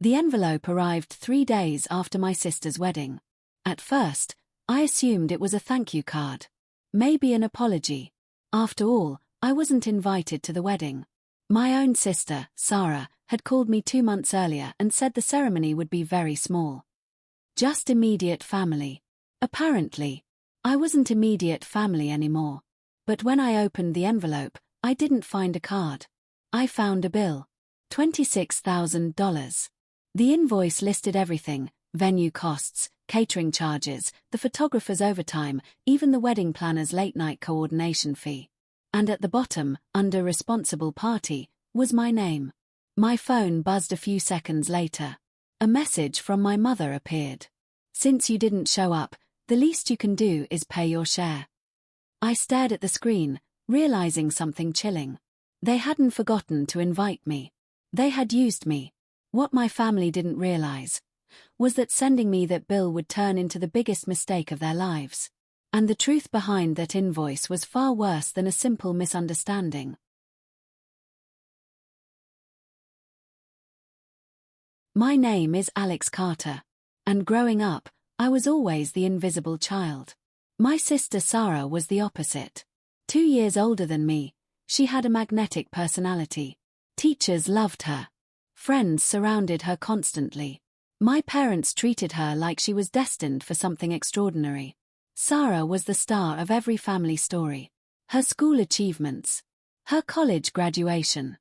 The envelope arrived 3 days after my sister's wedding. At first, I assumed it was a thank you card. Maybe an apology. After all, I wasn't invited to the wedding. My own sister, Sarah, had called me 2 months earlier and said the ceremony would be very small. Just immediate family. Apparently, I wasn't immediate family anymore. But when I opened the envelope, I didn't find a card. I found a bill. $26,000. The invoice listed everything: venue costs, catering charges, the photographer's overtime, even the wedding planner's late-night coordination fee. And at the bottom, under responsible party, was my name. My phone buzzed a few seconds later. A message from my mother appeared. "Since you didn't show up, the least you can do is pay your share." I stared at the screen, realizing something chilling. They hadn't forgotten to invite me. They had used me. What my family didn't realize was that sending me that bill would turn into the biggest mistake of their lives. And the truth behind that invoice was far worse than a simple misunderstanding. My name is Alex Carter. And growing up, I was always the invisible child. My sister Sarah was the opposite. 2 years older than me, she had a magnetic personality. Teachers loved her. Friends surrounded her constantly. My parents treated her like she was destined for something extraordinary. Sarah was the star of every family story. Her school achievements, her college graduation,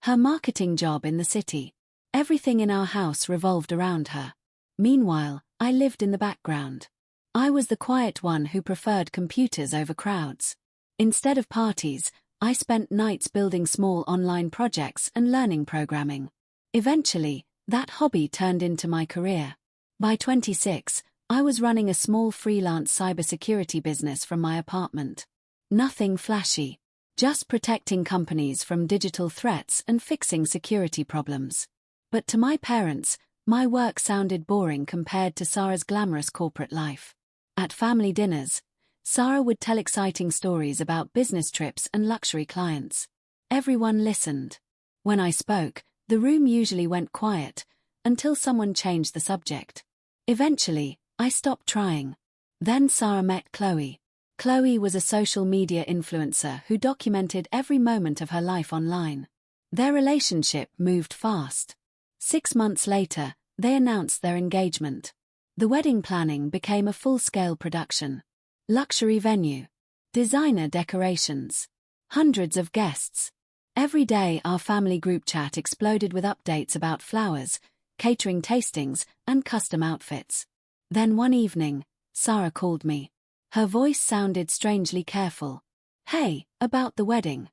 her marketing job in the city. Everything in our house revolved around her. Meanwhile, I lived in the background. I was the quiet one who preferred computers over crowds. Instead of parties, I spent nights building small online projects and learning programming. Eventually, that hobby turned into my career. By 26, I was running a small freelance cybersecurity business from my apartment. Nothing flashy. Just protecting companies from digital threats and fixing security problems. But to my parents, my work sounded boring compared to Sarah's glamorous corporate life. At family dinners, Sarah would tell exciting stories about business trips and luxury clients. Everyone listened. When I spoke, the room usually went quiet, until someone changed the subject. Eventually, I stopped trying. Then Sarah met Chloe. Chloe was a social media influencer who documented every moment of her life online. Their relationship moved fast. 6 months later, they announced their engagement. The wedding planning became a full-scale production. Luxury venue. Designer decorations. Hundreds of guests. Every day our family group chat exploded with updates about flowers, catering tastings, and custom outfits. Then one evening, Sarah called me. Her voice sounded strangely careful. "Hey, about the wedding."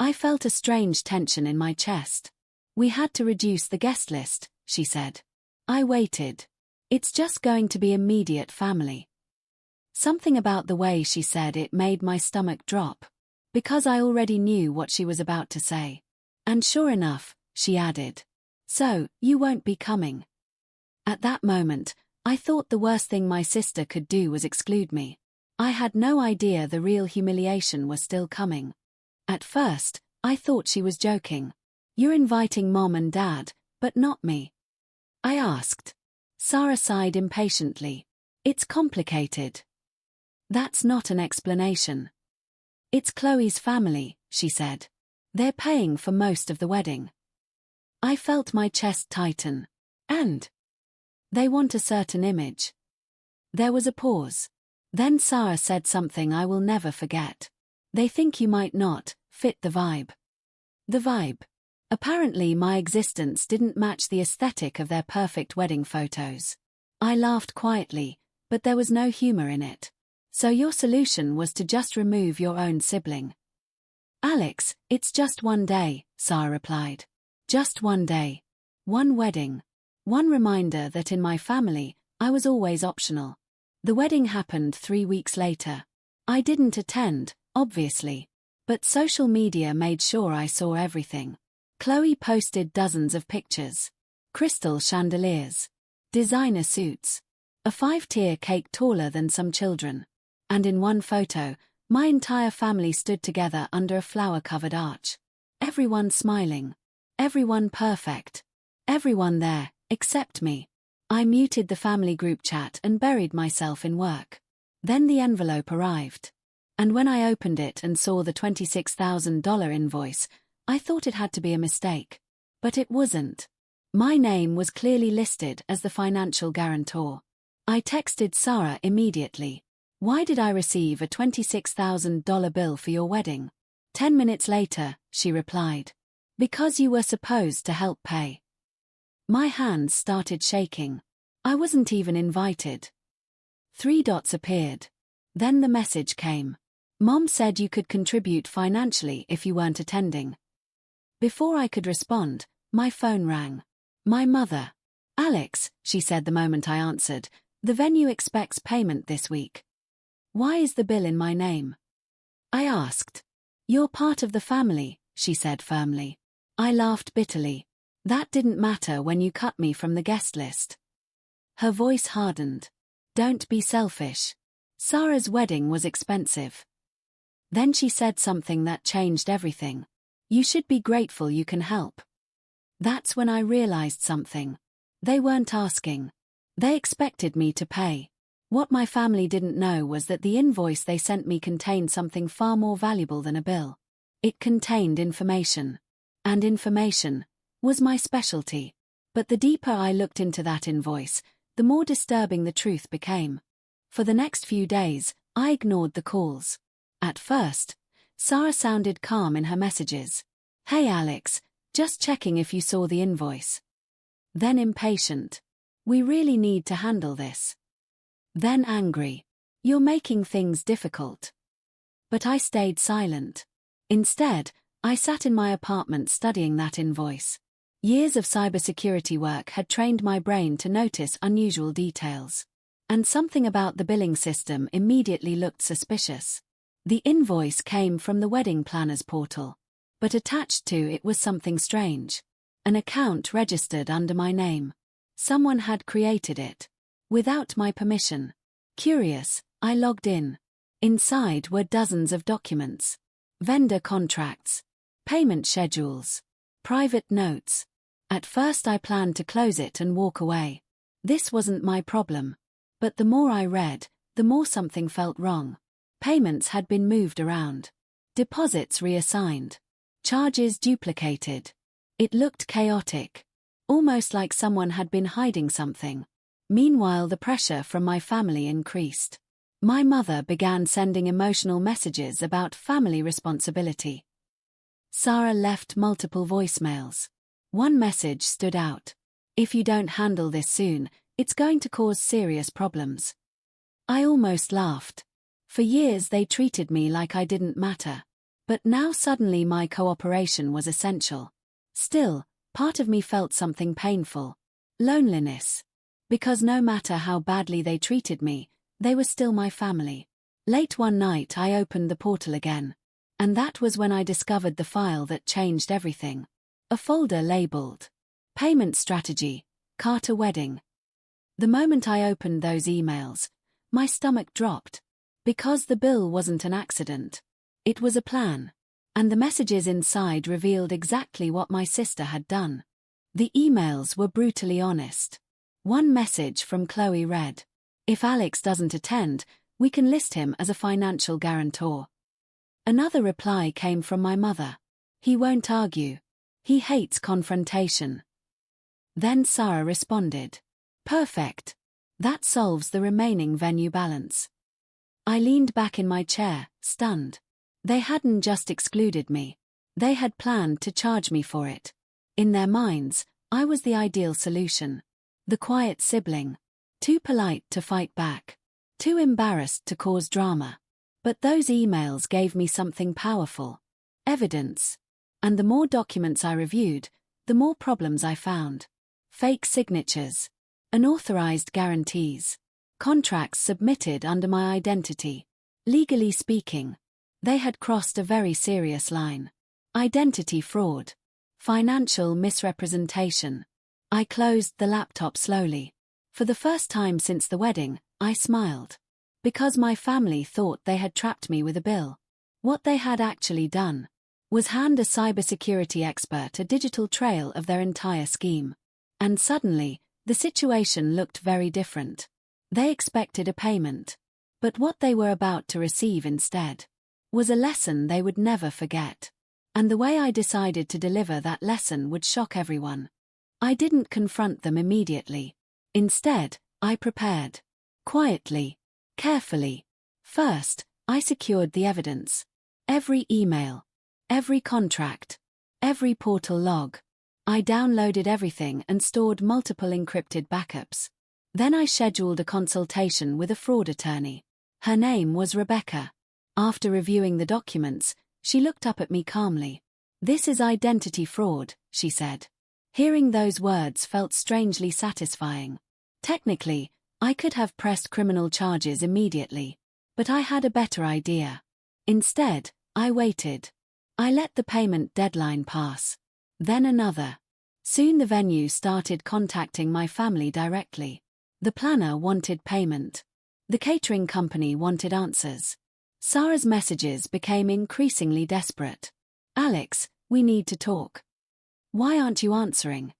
I felt a strange tension in my chest. "We had to reduce the guest list," she said. I waited. "It's just going to be immediate family." Something about the way she said it made my stomach drop. Because I already knew what she was about to say. "And sure enough," she added. "So, you won't be coming." At that moment, I thought the worst thing my sister could do was exclude me. I had no idea the real humiliation was still coming. At first, I thought she was joking. "You're inviting Mom and Dad, but not me?" I asked. Sarah sighed impatiently. "It's complicated." "That's not an explanation." "It's Chloe's family," she said. "They're paying for most of the wedding." I felt my chest tighten. "And they want a certain image." There was a pause. Then Sarah said something I will never forget. "They think you might not fit the vibe." The vibe. Apparently my existence didn't match the aesthetic of their perfect wedding photos. I laughed quietly, but there was no humor in it. "So your solution was to just remove your own sibling?" "Alex, it's just one day," Sarah replied. "Just one day. One wedding. One reminder that in my family, I was always optional." The wedding happened 3 weeks later. I didn't attend, obviously. But social media made sure I saw everything. Chloe posted dozens of pictures. Crystal chandeliers. Designer suits. A 5-tier cake taller than some children. And in one photo, my entire family stood together under a flower-covered arch. Everyone smiling. Everyone perfect. Everyone there, Accept me. I muted the family group chat and buried myself in work. Then the envelope arrived. And when I opened it and saw the $26,000 invoice, I thought it had to be a mistake. But it wasn't. My name was clearly listed as the financial guarantor. I texted Sarah immediately. Why did I receive a $26,000 bill for your wedding? 10 minutes later, she replied. Because you were supposed to help pay. My hands started shaking. I wasn't even invited. 3 dots appeared. Then the message came. Mom said you could contribute financially if you weren't attending. Before I could respond, my phone rang. My mother. Alex, she said the moment I answered, the venue expects payment this week. Why is the bill in my name? I asked. You're part of the family, she said firmly. I laughed bitterly. That didn't matter when you cut me from the guest list. Her voice hardened. Don't be selfish. Sarah's wedding was expensive. Then she said something that changed everything. You should be grateful you can help. That's when I realized something. They weren't asking. They expected me to pay. What my family didn't know was that the invoice they sent me contained something far more valuable than a bill. It contained information. And information was my specialty. But the deeper I looked into that invoice, the more disturbing the truth became. For the next few days, I ignored the calls. At first, Sarah sounded calm in her messages. Hey Alex, just checking if you saw the invoice. Then impatient. We really need to handle this. Then angry. You're making things difficult. But I stayed silent. Instead, I sat in my apartment studying that invoice. Years of cybersecurity work had trained my brain to notice unusual details. And something about the billing system immediately looked suspicious. The invoice came from the wedding planner's portal. But attached to it was something strange. An account registered under my name. Someone had created it. Without my permission. Curious, I logged in. Inside were dozens of documents. Vendor contracts. Payment schedules. Private notes. At first I planned to close it and walk away. This wasn't my problem. But the more I read, the more something felt wrong. Payments had been moved around. Deposits reassigned. Charges duplicated. It looked chaotic. Almost like someone had been hiding something. Meanwhile, the pressure from my family increased. My mother began sending emotional messages about family responsibility. Sarah left multiple voicemails. One message stood out. If you don't handle this soon, it's going to cause serious problems. I almost laughed. For years they treated me like I didn't matter. But now suddenly my cooperation was essential. Still, part of me felt something painful. Loneliness. Because no matter how badly they treated me, they were still my family. Late one night I opened the portal again. And that was when I discovered the file that changed everything. A folder labeled Payment Strategy, Carter Wedding. The moment I opened those emails, my stomach dropped. Because the bill wasn't an accident. It was a plan. And the messages inside revealed exactly what my sister had done. The emails were brutally honest. One message from Chloe read, if Alex doesn't attend, we can list him as a financial guarantor. Another reply came from my mother. He won't argue. He hates confrontation. Then Sarah responded. Perfect. That solves the remaining venue balance. I leaned back in my chair, stunned. They hadn't just excluded me. They had planned to charge me for it. In their minds, I was the ideal solution. The quiet sibling. Too polite to fight back. Too embarrassed to cause drama. But those emails gave me something powerful. Evidence. And the more documents I reviewed, the more problems I found. Fake signatures. Unauthorized guarantees. Contracts submitted under my identity. Legally speaking, they had crossed a very serious line. Identity fraud. Financial misrepresentation. I closed the laptop slowly. For the first time since the wedding, I smiled. Because my family thought they had trapped me with a bill. What they had actually done was hand a cybersecurity expert a digital trail of their entire scheme. And suddenly, the situation looked very different. They expected a payment. But what they were about to receive instead was a lesson they would never forget. And the way I decided to deliver that lesson would shock everyone. I didn't confront them immediately. Instead, I prepared. Quietly. Carefully. First, I secured the evidence. Every email. Every contract. Every portal log. I downloaded everything and stored multiple encrypted backups. Then I scheduled a consultation with a fraud attorney. Her name was Rebecca. After reviewing the documents, she looked up at me calmly. "This is identity fraud," she said. Hearing those words felt strangely satisfying. Technically, I could have pressed criminal charges immediately. But I had a better idea. Instead, I waited. I let the payment deadline pass. Then another. Soon the venue started contacting my family directly. The planner wanted payment. The catering company wanted answers. Sarah's messages became increasingly desperate. "Alex, we need to talk. Why aren't you answering?"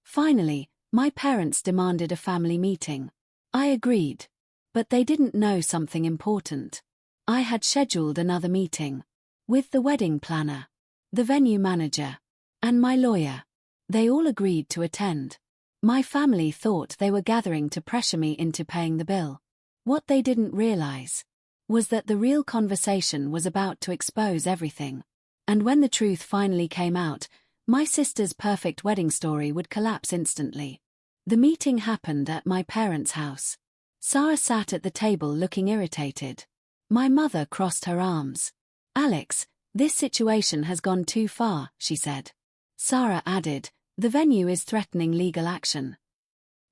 Finally, my parents demanded a family meeting. I agreed. But they didn't know something important. I had scheduled another meeting. With the wedding planner, the venue manager, and my lawyer. They all agreed to attend. My family thought they were gathering to pressure me into paying the bill. What they didn't realize was that the real conversation was about to expose everything. And when the truth finally came out, my sister's perfect wedding story would collapse instantly. The meeting happened at my parents' house. Sarah sat at the table looking irritated. My mother crossed her arms. "Alex, this situation has gone too far," she said. Sarah added, "The venue is threatening legal action."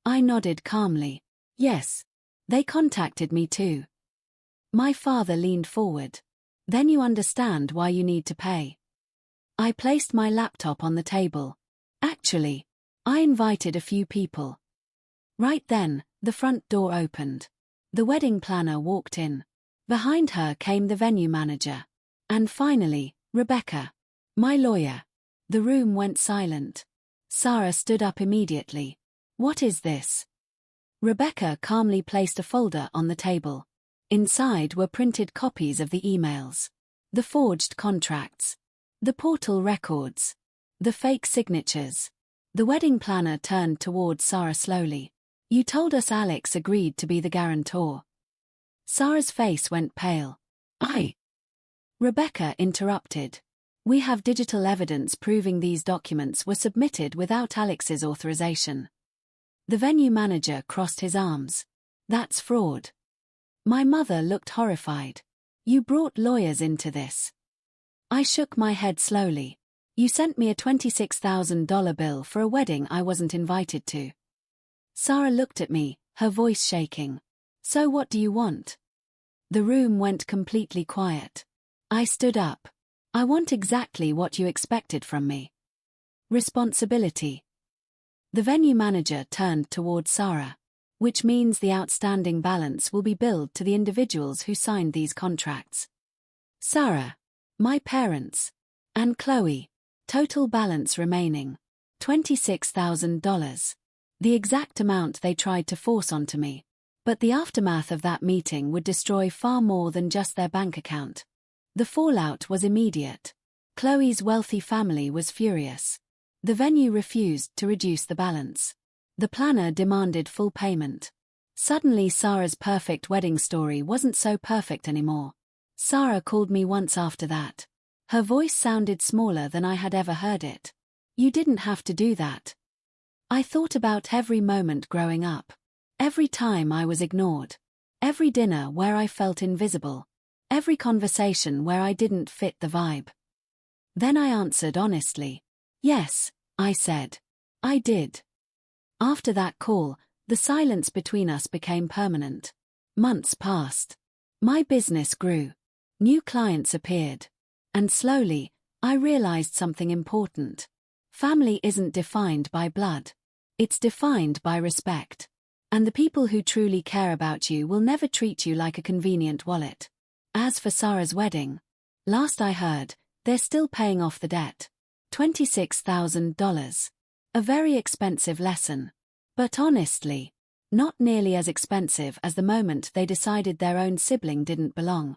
I nodded calmly. "Yes. They contacted me too." My father leaned forward. "Then you understand why you need to pay." I placed my laptop on the table. Actually, I invited a few people. Right then, the front door opened. The wedding planner walked in. Behind her came the venue manager. And finally, Rebecca, my lawyer. The room went silent. Sarah stood up immediately. "What is this?" Rebecca calmly placed a folder on the table. Inside were printed copies of the emails, the forged contracts, the portal records, the fake signatures. The wedding planner turned toward Sarah slowly. "You told us Alex agreed to be the guarantor." Sarah's face went pale. Rebecca interrupted. "We have digital evidence proving these documents were submitted without Alex's authorization." The venue manager crossed his arms. "That's fraud." My mother looked horrified. "You brought lawyers into this." I shook my head slowly. "You sent me a $26,000 bill for a wedding I wasn't invited to." Sarah looked at me, her voice shaking. "So what do you want?" The room went completely quiet. I stood up. "I want exactly what you expected from me. Responsibility." The venue manager turned toward Sarah. "Which means the outstanding balance will be billed to the individuals who signed these contracts. Sarah, my parents, and Chloe. Total balance remaining, $26,000. The exact amount they tried to force onto me. But the aftermath of that meeting would destroy far more than just their bank account. The fallout was immediate. Chloe's wealthy family was furious. The venue refused to reduce the balance. The planner demanded full payment. Suddenly Sarah's perfect wedding story wasn't so perfect anymore. Sarah called me once after that. Her voice sounded smaller than I had ever heard it. "You didn't have to do that." I thought about every moment growing up. Every time I was ignored. Every dinner where I felt invisible. Every conversation where I didn't fit the vibe. Then I answered honestly. "Yes," I said. "I did." After that call, the silence between us became permanent. Months passed. My business grew. New clients appeared. And slowly, I realized something important. Family isn't defined by blood. It's defined by respect. And the people who truly care about you will never treat you like a convenient wallet. As for Sarah's wedding, last I heard, they're still paying off the debt. $26,000. A very expensive lesson. But honestly, not nearly as expensive as the moment they decided their own sibling didn't belong.